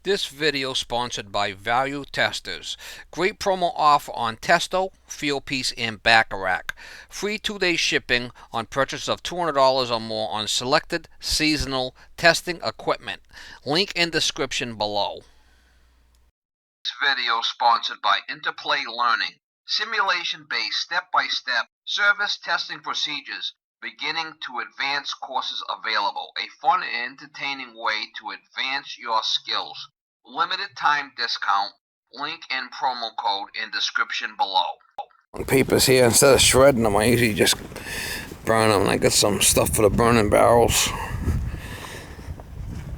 This video sponsored by Value Testers. Great promo offer on Testo, Fieldpiece, and Bacharach. Free 2-day shipping on purchase of $200 or more on selected seasonal testing equipment. Link in description below. This video sponsored by Interplay Learning. Simulation-based step-by-step service testing procedures. Beginning to advanced courses available. A fun and entertaining way to advance your skills. Limited time discount. Link and promo code in description below. Papers here, instead of shredding them, I usually just burn them. I got some stuff for the burning barrels.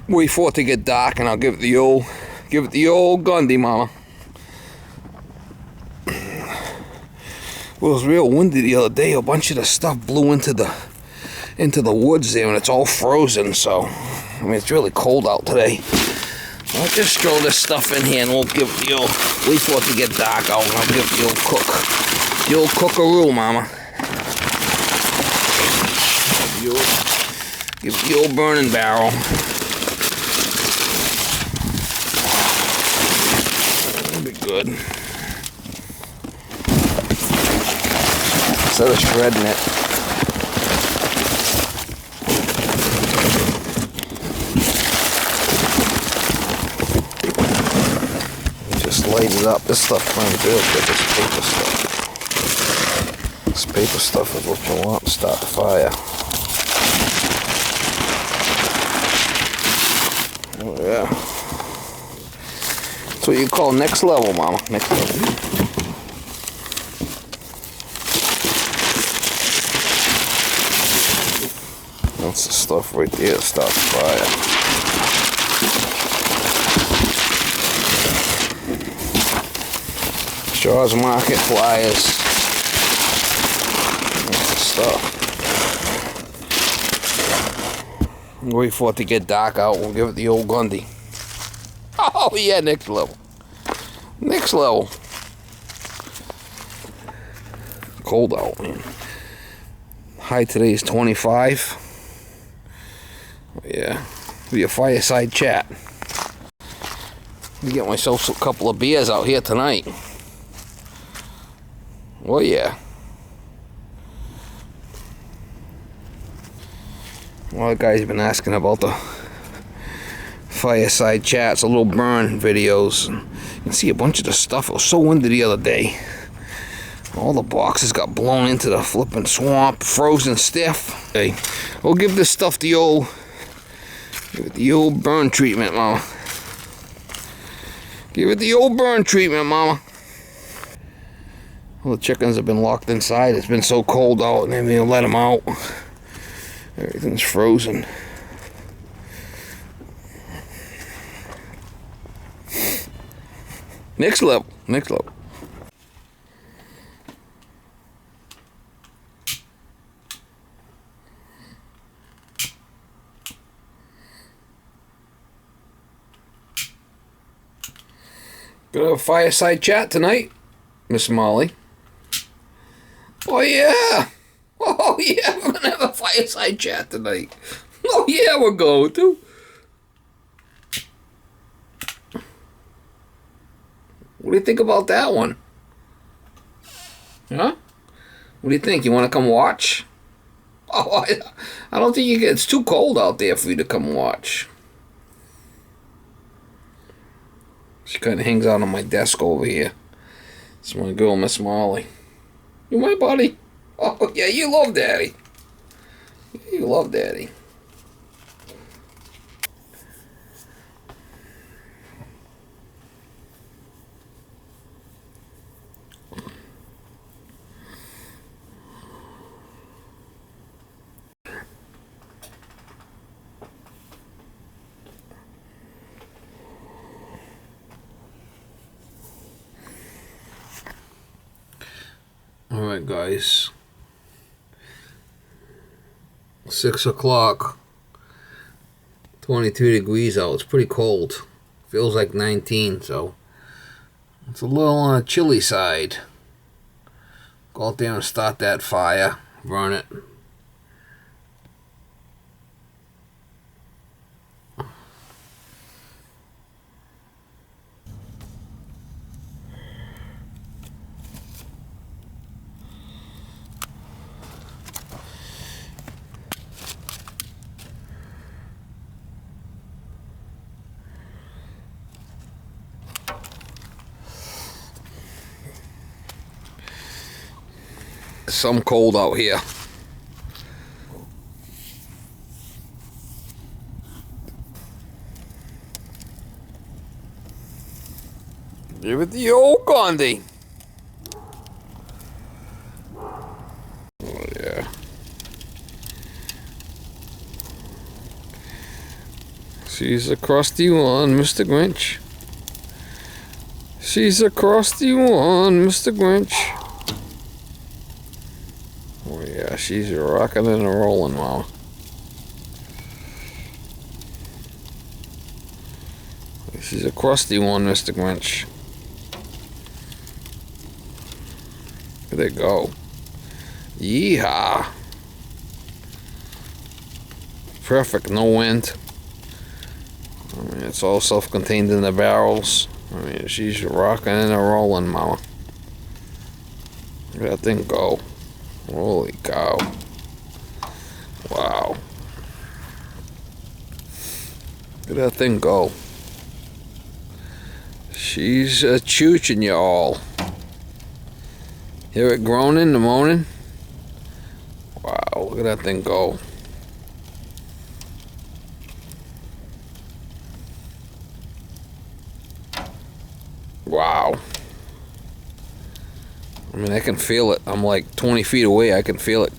Wait for it to get dark and I'll give it the old Gundy, mama. Well, it was real windy the other day. A bunch of the stuff blew into the woods there, and it's all frozen. So, I mean, it's really cold out today. I'll just throw this stuff in here, and we'll give it the old. Wait for it to get dark out, and I'll give it the old cookaroo, mama. Give it the old burning barrel. That'll be good. Instead of shredding it. Just light it up. This stuff burns real good, this paper stuff. This paper stuff is what you want to start the fire. Oh yeah. That's what you call next level, mama. Next level. That's the stuff right there that starts the fire. Shaw's Market flyers. That's the stuff. Wait for it to get dark out. We'll give it the old Gundy. Oh yeah, next level. Next level. Cold out, man. High today is 25. Yeah, be a fireside chat. Get myself a couple of beers out here tonight. Oh yeah. A lot of guys have been asking about the fireside chats, the little burn videos. You can see a bunch of the stuff. It was so windy the other day. All the boxes got blown into the flipping swamp, frozen stiff. Okay, we'll give this stuff the old burn treatment, mama. Give it the old burn treatment, mama. Well, the chickens have been locked inside. It's been so cold out, and then they'll let them out. Everything's frozen. Next level. Next level. Gonna have a fireside chat tonight, Miss Molly. Oh yeah! Oh yeah, we're gonna have a fireside chat tonight. Oh yeah, we're going to. What do you think about that one? Huh? What do you think? You want to come watch? Oh, I don't think you can. It's too cold out there for you to come watch. She kind of hangs out on my desk over here. It's my girl, Miss Molly. You my buddy? Oh, yeah, you love Daddy. You love Daddy. Alright guys, 6 o'clock, 22 degrees out. It's pretty cold. Feels like 19, so it's a little on the chilly side. Go out there and start that fire, burn it. It's some cold out here. Give it the old Gandhi. Oh yeah. She's a crusty one, Mr. Grinch. She's a crusty one, Mr. Grinch. Oh yeah, she's rocking and a rolling, Mama. She's a crusty one, Mr. Grinch. There they go. Yeehaw. Perfect, no wind. I mean, it's all self-contained in the barrels. I mean, she's rocking and a rolling, Mama. Look at that thing go. Holy cow. Wow. Look at that thing go. She's chooching you all. Hear it groaning, the moaning? Wow, look at that thing go. Wow. I mean, I can feel it. I'm like 20 feet away. I can feel it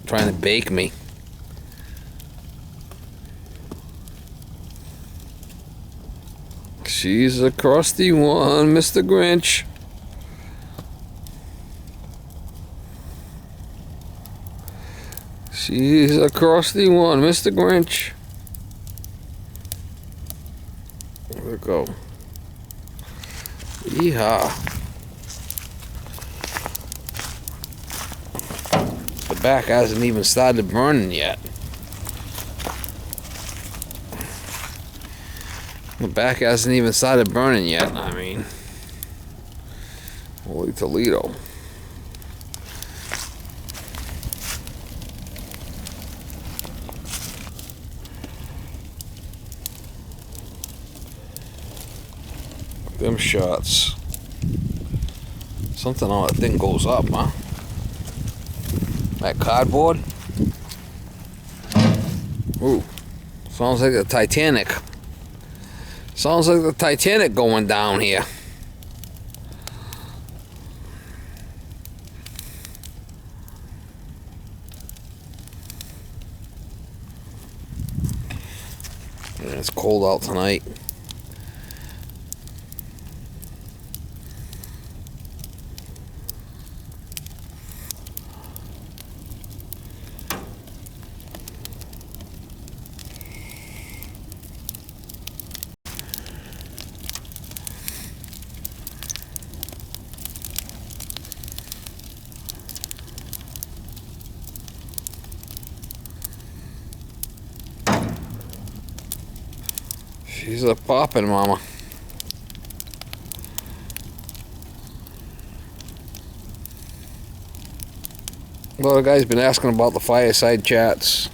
trying to bake me. She's a crusty one, Mr. Grinch. She's a crusty one, Mr. Grinch. There we go. Yeehaw. The back hasn't even started burning yet. The back hasn't even started burning yet. I mean, holy Toledo. Them shots. Something on that thing goes up, huh? That cardboard. Ooh, sounds like the Titanic. Sounds like the Titanic going down here. And it's cold out tonight. She's a poppin', Mama. A lot of guys been asking about the fireside chats.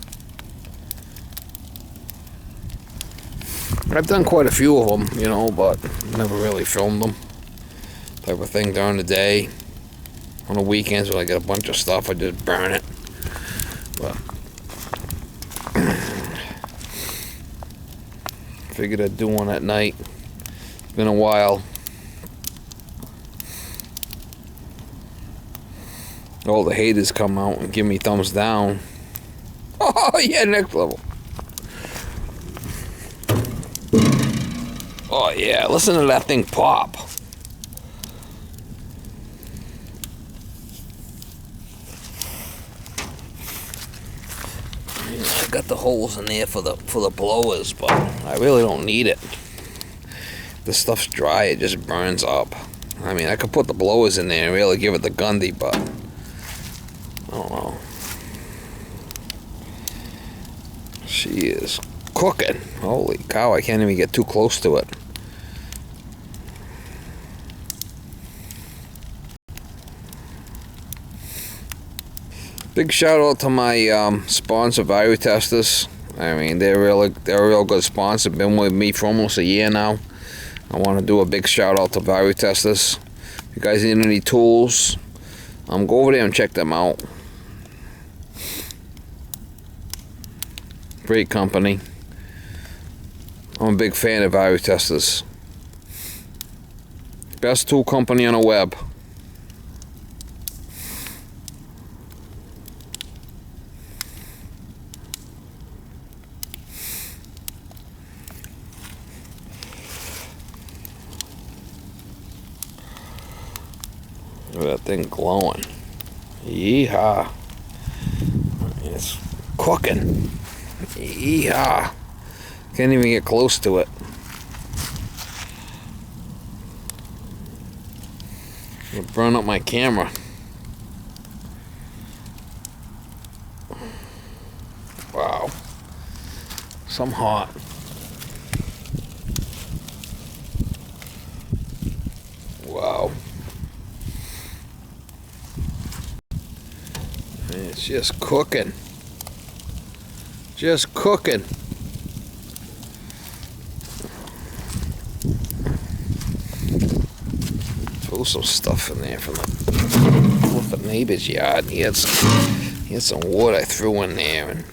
I've done quite a few of them, you know, but never really filmed them. Type of thing during the day. On the weekends when I get a bunch of stuff, I just burn it. But figured I'd do one at night. It's been a while. All the haters come out and give me thumbs down. Oh yeah, next level. Oh yeah, listen to that thing pop. I got the holes in there for the blowers, but I really don't need it. The stuff's dry, it just burns up. I mean, I could put the blowers in there and really give it the Gundy, but I don't know. She is cooking. Holy cow, I can't even get too close to it. Big shout out to my sponsor, Value Testers. I mean, they're a real good sponsor. Been with me for almost a year now. I want to do a big shout out to Value Testers. If you guys need any tools, Go over there and check them out. Great company. I'm a big fan of value testers. Best tool company on the web. Look at that thing glowing. Yeehaw. It's cooking. Yeehaw. Can't even get close to it. It'll burn up my camera. Wow. Some hot. Wow. It's just cooking. Just cooking. Throw some stuff in there from the neighbor's yard. He had some wood I threw in there, and